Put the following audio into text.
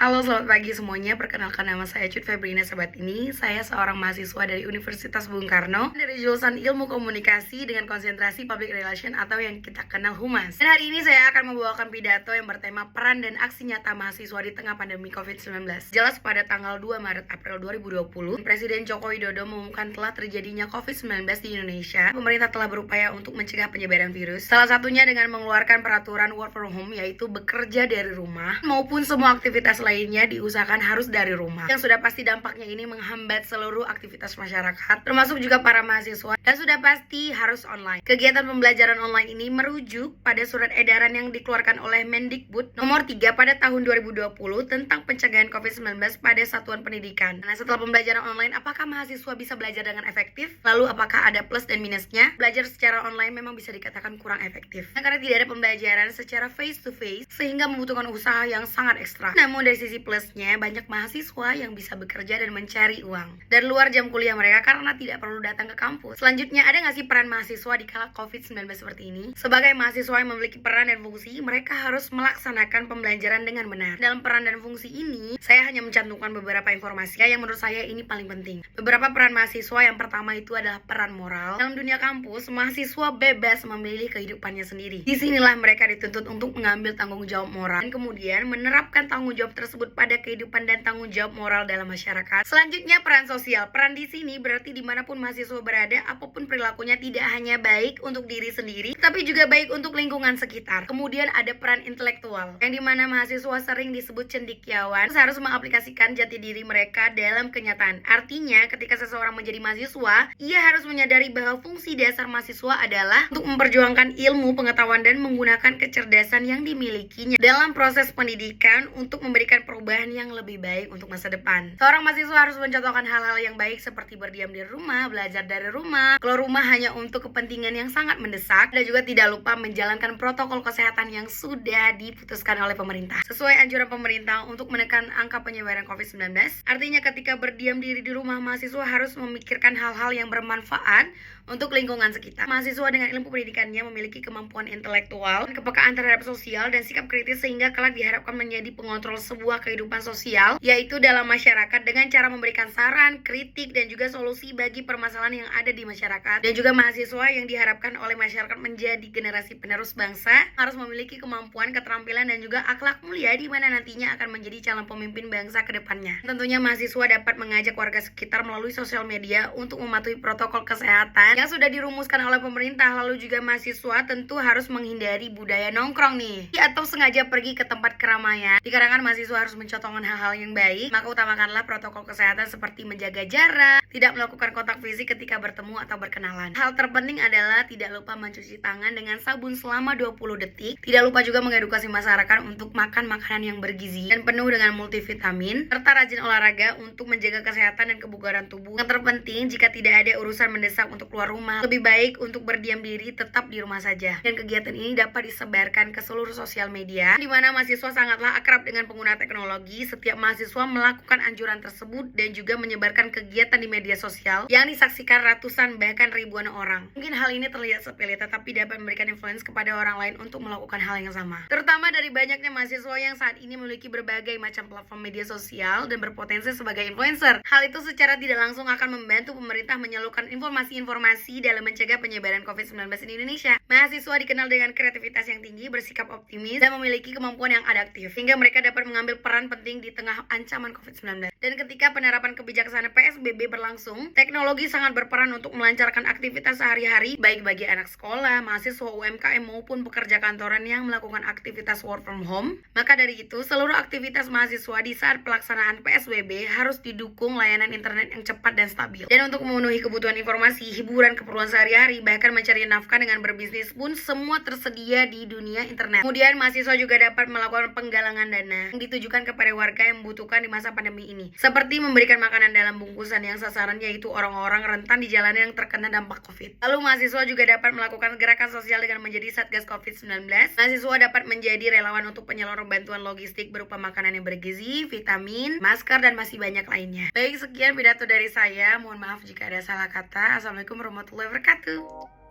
Halo, selamat pagi semuanya. Perkenalkan, nama saya Cut Febrina Sabat ini. Saya seorang mahasiswa dari Universitas Bung Karno dari jurusan Ilmu Komunikasi dengan konsentrasi Public Relation atau yang kita kenal Humas. Dan hari ini saya akan membawakan pidato yang bertema peran dan aksi nyata mahasiswa di tengah pandemi COVID-19. Jelas pada tanggal 2 Maret April 2020, Presiden Joko Widodo mengumumkan telah terjadinya COVID-19 di Indonesia. Pemerintah telah berupaya untuk mencegah penyebaran virus. Salah satunya dengan mengeluarkan peraturan work from home, yaitu bekerja dari rumah maupun semua aktivitas lainnya diusahakan harus dari rumah. Yang sudah pasti dampaknya ini menghambat seluruh aktivitas masyarakat, termasuk juga para mahasiswa, dan sudah pasti harus online. Kegiatan pembelajaran online ini merujuk pada surat edaran yang dikeluarkan oleh Mendikbud nomor 3 pada tahun 2020 tentang pencegahan COVID-19 pada satuan pendidikan. Nah, setelah pembelajaran online, apakah mahasiswa bisa belajar dengan efektif? Lalu apakah ada plus dan minusnya? Belajar secara online memang bisa dikatakan kurang efektif, karena tidak ada pembelajaran secara face to face sehingga membutuhkan usaha yang sangat ekstra. Namun dari sisi plusnya, banyak mahasiswa yang bisa bekerja dan mencari uang dari luar jam kuliah mereka karena tidak perlu datang ke kampus. Selanjutnya, ada nggak sih peran mahasiswa di kala COVID-19 seperti ini? Sebagai mahasiswa yang memiliki peran dan fungsi, mereka harus melaksanakan pembelajaran dengan benar. Dalam peran dan fungsi ini, saya hanya mencantumkan beberapa informasi yang menurut saya ini paling penting. Beberapa peran mahasiswa, yang pertama itu adalah peran moral. Dalam dunia kampus, mahasiswa bebas memilih kehidupannya sendiri. Disinilah mereka dituntut untuk mengambil tanggung jawab moral dan kemudian menerapkan tanggung jawab tersebut pada kehidupan dan tanggung jawab moral dalam masyarakat. Selanjutnya, peran sosial. Peran di sini berarti dimanapun mahasiswa berada, apapun perilakunya tidak hanya baik untuk diri sendiri, tapi juga baik untuk lingkungan sekitar. Kemudian ada peran intelektual, yang dimana mahasiswa sering disebut cendekiawan, harus mengaplikasikan jati diri mereka dalam kenyataan. Artinya, ketika seseorang menjadi mahasiswa, ia harus menyadari bahwa fungsi dasar mahasiswa adalah untuk memperjuangkan ilmu, pengetahuan, dan menggunakan kecerdasan yang dimilikinya dalam proses pendidikan untuk memberikan perubahan yang lebih baik untuk masa depan. Seorang mahasiswa harus mencontohkan hal-hal yang baik seperti berdiam di rumah, belajar dari rumah, keluar rumah hanya untuk kepentingan yang sangat mendesak, dan juga tidak lupa menjalankan protokol kesehatan yang sudah diputuskan oleh pemerintah sesuai anjuran pemerintah untuk menekan angka penyebaran COVID-19. Artinya, ketika berdiam diri di rumah, mahasiswa harus memikirkan hal-hal yang bermanfaat untuk lingkungan sekitar. Mahasiswa dengan ilmu pendidikannya memiliki kemampuan intelektual, kepekaan terhadap sosial, dan sikap kritis sehingga kelak diharapkan menjadi pengontrol sebuah kehidupan sosial, yaitu dalam masyarakat dengan cara memberikan saran, kritik, dan juga solusi bagi permasalahan yang ada di masyarakat. Dan juga mahasiswa yang diharapkan oleh masyarakat menjadi generasi penerus bangsa harus memiliki kemampuan, keterampilan, dan juga akhlak mulia di mana nantinya akan menjadi calon pemimpin bangsa ke depannya. Tentunya mahasiswa dapat mengajak warga sekitar melalui sosial media untuk mematuhi protokol kesehatan yang sudah dirumuskan oleh pemerintah. Lalu juga mahasiswa tentu harus menghindari budaya nongkrong nih, atau sengaja pergi ke tempat keramaian. Dikarenakan mahasiswa harus mencontohkan hal-hal yang baik, maka utamakanlah protokol kesehatan seperti menjaga jarak, tidak melakukan kontak fisik ketika bertemu atau berkenalan. Hal terpenting adalah tidak lupa mencuci tangan dengan sabun selama 20 detik. Tidak lupa juga mengedukasi masyarakat untuk makan makanan yang bergizi dan penuh dengan multivitamin, serta rajin olahraga untuk menjaga kesehatan dan kebugaran tubuh. Yang terpenting, jika tidak ada urusan mendesak untuk keluar rumah, lebih baik untuk berdiam diri tetap di rumah saja. Dan kegiatan ini dapat disebarkan ke seluruh sosial media, di mana mahasiswa sangatlah akrab dengan pengguna teknologi. Setiap mahasiswa melakukan anjuran tersebut dan juga menyebarkan kegiatan di media sosial yang disaksikan ratusan bahkan ribuan orang. Mungkin hal ini terlihat sepele, tetapi dapat memberikan influence kepada orang lain untuk melakukan hal yang sama. Terutama dari banyaknya mahasiswa yang saat ini memiliki berbagai macam platform media sosial dan berpotensi sebagai influencer. Hal itu secara tidak langsung akan membantu pemerintah menyalurkan informasi-informasi dalam mencegah penyebaran COVID-19 di Indonesia. Mahasiswa dikenal dengan kreativitas yang tinggi, bersikap optimis, dan memiliki kemampuan yang adaptif, sehingga mereka dapat mengambil peran penting di tengah ancaman COVID-19. Dan ketika penerapan kebijaksanaan PSBB berlangsung, teknologi sangat berperan untuk melancarkan aktivitas sehari-hari, baik bagi anak sekolah, mahasiswa, UMKM, maupun pekerja kantoran yang melakukan aktivitas work from home. Maka dari itu, seluruh aktivitas mahasiswa di saat pelaksanaan PSBB harus didukung layanan internet yang cepat dan stabil. Dan untuk memenuhi kebutuhan informasi, hiburan, keperluan sehari-hari, bahkan mencari nafkah dengan berbisnis pun semua tersedia di dunia internet. Kemudian mahasiswa juga dapat melakukan penggalangan dana yang ditujukan kepada warga yang membutuhkan di masa pandemi ini, seperti memberikan makanan dalam bungkusan yang sasaran yaitu orang-orang rentan di jalanan yang terkena dampak COVID. Lalu mahasiswa juga dapat melakukan gerakan sosial dengan menjadi Satgas COVID-19. Mahasiswa dapat menjadi relawan untuk penyalur bantuan logistik berupa makanan yang bergizi, vitamin, masker, dan masih banyak lainnya. Baik, sekian pidato dari saya. Mohon maaf jika ada salah kata. Assalamualaikum warahmatullahi wabarakatuh.